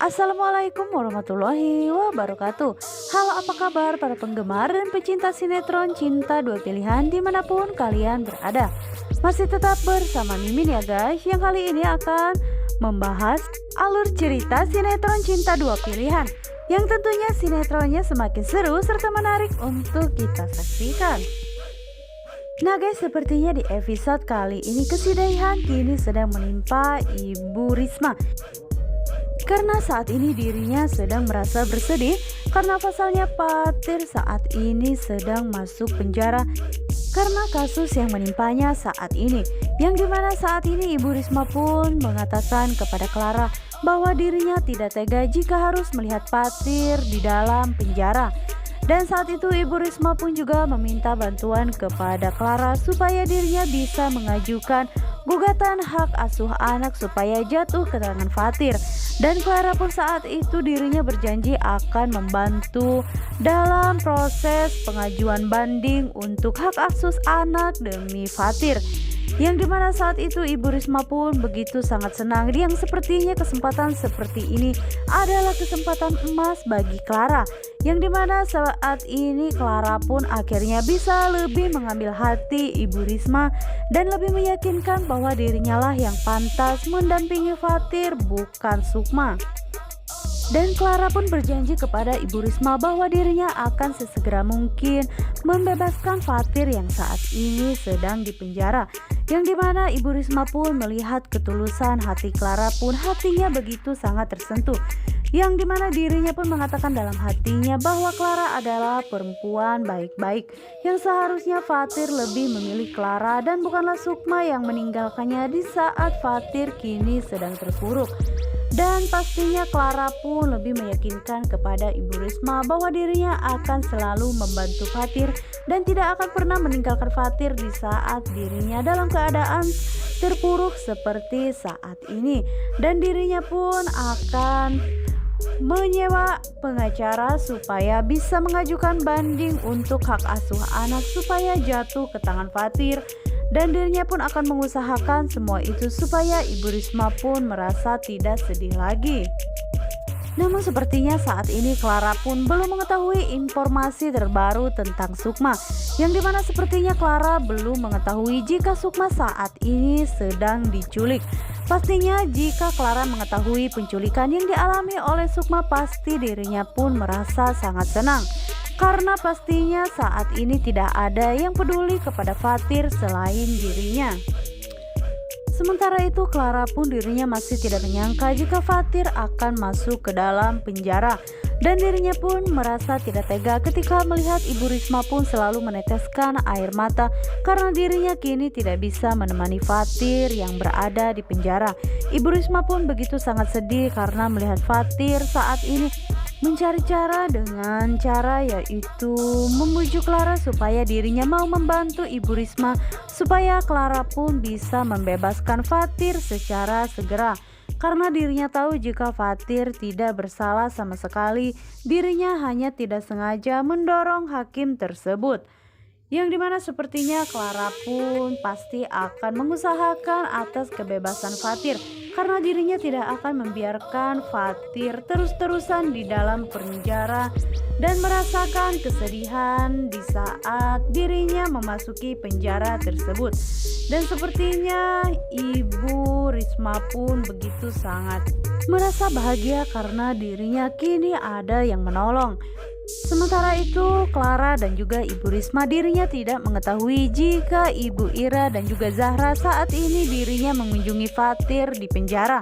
Assalamualaikum warahmatullahi wabarakatuh. Halo, apa kabar para penggemar dan pecinta sinetron Cinta Dua Pilihan dimanapun kalian berada. Masih tetap bersama Mimin ya guys, yang kali ini akan membahas alur cerita sinetron Cinta Dua Pilihan, yang tentunya sinetronnya semakin seru serta menarik untuk kita saksikan. Nah guys, sepertinya di episode kali ini kesedihan kini sedang menimpa Ibu Risma, karena saat ini dirinya sedang merasa bersedih karena pasalnya Fatir saat ini sedang masuk penjara karena kasus yang menimpanya saat ini, yang dimana saat ini Ibu Risma pun mengatakan kepada Clara bahwa dirinya tidak tega jika harus melihat Fatir di dalam penjara. Dan saat itu Ibu Risma pun juga meminta bantuan kepada Clara supaya dirinya bisa mengajukan gugatan hak asuh anak supaya jatuh ke tangan Fatir. Dan Clara pun saat itu dirinya berjanji akan membantu dalam proses pengajuan banding untuk hak asuh anak demi Fatir. Yang dimana saat itu Ibu Risma pun begitu sangat senang, yang sepertinya kesempatan seperti ini adalah kesempatan emas bagi Clara, yang dimana saat ini Clara pun akhirnya bisa lebih mengambil hati Ibu Risma dan lebih meyakinkan bahwa dirinya lah yang pantas mendampingi Fatir, bukan Sukma. Dan Clara pun berjanji kepada Ibu Risma bahwa dirinya akan sesegera mungkin membebaskan Fatir yang saat ini sedang dipenjara. Yang dimana Ibu Risma pun melihat ketulusan hati Clara pun hatinya begitu sangat tersentuh. Yang dimana dirinya pun mengatakan dalam hatinya bahwa Clara adalah perempuan baik-baik, yang seharusnya Fatir lebih memilih Clara dan bukanlah Sukma yang meninggalkannya di saat Fatir kini sedang terpuruk. Dan pastinya Clara pun lebih meyakinkan kepada Ibu Risma bahwa dirinya akan selalu membantu Fatir dan tidak akan pernah meninggalkan Fatir di saat dirinya dalam keadaan terpuruk seperti saat ini. Dan dirinya pun akan menyewa pengacara supaya bisa mengajukan banding untuk hak asuh anak supaya jatuh ke tangan Fatir. Dan dirinya pun akan mengusahakan semua itu supaya Ibu Risma pun merasa tidak sedih lagi. Namun sepertinya saat ini Clara pun belum mengetahui informasi terbaru tentang Sukma, yang dimana sepertinya Clara belum mengetahui jika Sukma saat ini sedang diculik. Pastinya jika Clara mengetahui penculikan yang dialami oleh Sukma, pasti dirinya pun merasa sangat senang, karena pastinya saat ini tidak ada yang peduli kepada Fatir selain dirinya. Sementara itu Clara pun dirinya masih tidak menyangka jika Fatir akan masuk ke dalam penjara. Dan dirinya pun merasa tidak tega ketika melihat Ibu Risma pun selalu meneteskan air mata karena dirinya kini tidak bisa menemani Fatir yang berada di penjara. Ibu Risma pun begitu sangat sedih karena melihat Fatir saat ini mencari cara dengan cara yaitu membujuk Clara supaya dirinya mau membantu Ibu Risma supaya Clara pun bisa membebaskan Fatir secara segera. Karena dirinya tahu jika Fatir tidak bersalah sama sekali, dirinya hanya tidak sengaja mendorong hakim tersebut. Yang dimana sepertinya Clara pun pasti akan mengusahakan atas kebebasan Fatir, karena dirinya tidak akan membiarkan Fatir terus-terusan di dalam penjara dan merasakan kesedihan di saat dirinya memasuki penjara tersebut. Dan sepertinya Ibu Risma pun begitu sangat merasa bahagia karena dirinya kini ada yang menolong. Sementara itu Clara dan juga Ibu Risma dirinya tidak mengetahui jika Ibu Ira dan juga Zahra saat ini dirinya mengunjungi Fatir di penjara.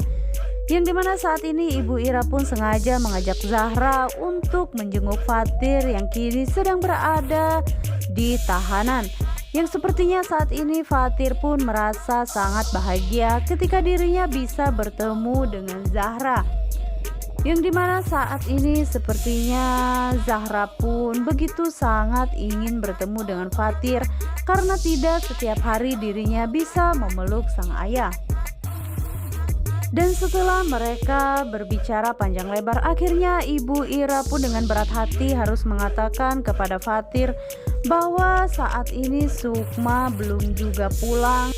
Yang dimana saat ini Ibu Ira pun sengaja mengajak Zahra untuk menjenguk Fatir yang kini sedang berada di tahanan. Yang sepertinya saat ini Fatir pun merasa sangat bahagia ketika dirinya bisa bertemu dengan Zahra. Yang dimana saat ini sepertinya Zahra pun begitu sangat ingin bertemu dengan Fatir karena tidak setiap hari dirinya bisa memeluk sang ayah. Dan setelah mereka berbicara panjang lebar, akhirnya Ibu Ira pun dengan berat hati harus mengatakan kepada Fatir bahwa saat ini Sukma belum juga pulang.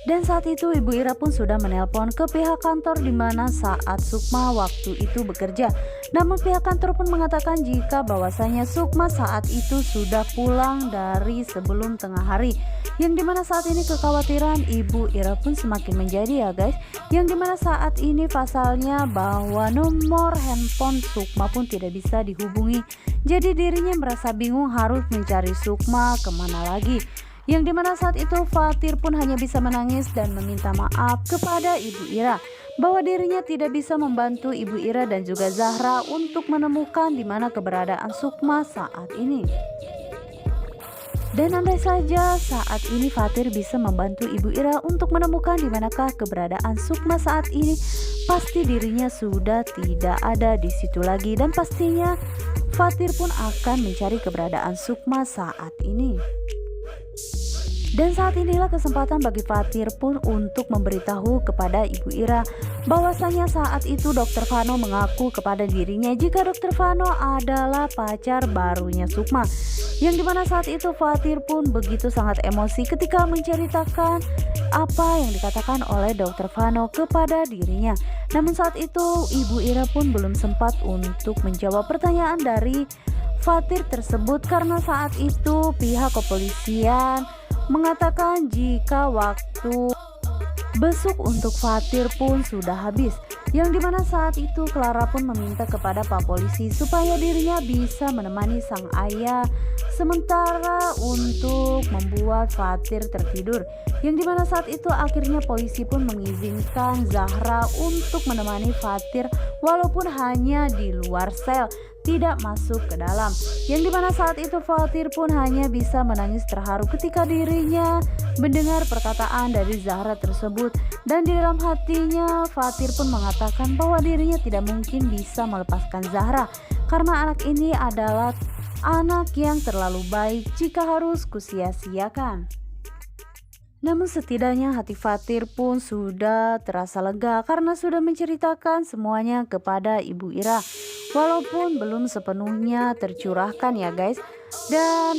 Dan saat itu Ibu Ira pun sudah menelpon ke pihak kantor di mana saat Sukma waktu itu bekerja. Namun pihak kantor pun mengatakan jika bahwasanya Sukma saat itu sudah pulang dari sebelum tengah hari. Yang dimana saat ini kekhawatiran Ibu Ira pun semakin menjadi ya guys. Yang dimana saat ini pasalnya bahwa nomor handphone Sukma pun tidak bisa dihubungi. Jadi dirinya merasa bingung harus mencari Sukma kemana lagi. Yang dimana saat itu Fatir pun hanya bisa menangis dan meminta maaf kepada Ibu Ira bahwa dirinya tidak bisa membantu Ibu Ira dan juga Zahra untuk menemukan di mana keberadaan Sukma saat ini. Dan andai saja saat ini Fatir bisa membantu Ibu Ira untuk menemukan di manakah keberadaan Sukma saat ini, pasti dirinya sudah tidak ada di situ lagi dan pastinya Fatir pun akan mencari keberadaan Sukma saat ini. Dan saat inilah kesempatan bagi Fatir pun untuk memberitahu kepada Ibu Ira bahwasanya saat itu Dr. Vano mengaku kepada dirinya jika Dr. Vano adalah pacar barunya Sukma. Yang dimana saat itu Fatir pun begitu sangat emosi ketika menceritakan apa yang dikatakan oleh Dr. Vano kepada dirinya. Namun saat itu Ibu Ira pun belum sempat untuk menjawab pertanyaan dari Fatir tersebut karena saat itu pihak kepolisian mengatakan jika waktu besuk untuk Fatir pun sudah habis. Yang dimana saat itu Clara pun meminta kepada Pak Polisi supaya dirinya bisa menemani sang ayah sementara untuk membuat Fatir tertidur. Yang dimana saat itu akhirnya polisi pun mengizinkan Zahra untuk menemani Fatir walaupun hanya di luar sel, tidak masuk ke dalam. Yang dimana saat itu Fatir pun hanya bisa menangis terharu ketika dirinya mendengar perkataan dari Zahra tersebut. Dan di dalam hatinya Fatir pun mengatakan bahwa dirinya tidak mungkin bisa melepaskan Zahra karena anak ini adalah anak yang terlalu baik jika harus kusia-siakan. Namun setidaknya hati Fatir pun sudah terasa lega karena sudah menceritakan semuanya kepada Ibu Ira. Walaupun belum sepenuhnya tercurahkan ya guys. Dan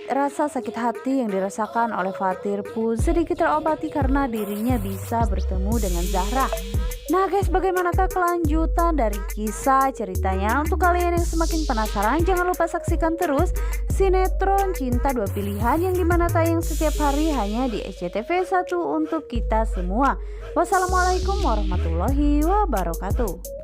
rasa sakit hati yang dirasakan oleh Fatir pun sedikit terobati karena dirinya bisa bertemu dengan Zahra. Nah guys, bagaimanakah kelanjutan dari kisah ceritanya? Untuk kalian yang semakin penasaran, jangan lupa saksikan terus sinetron Cinta Dua Pilihan yang dimana tayang setiap hari hanya di SCTV 1 untuk kita semua. Wassalamualaikum warahmatullahi wabarakatuh.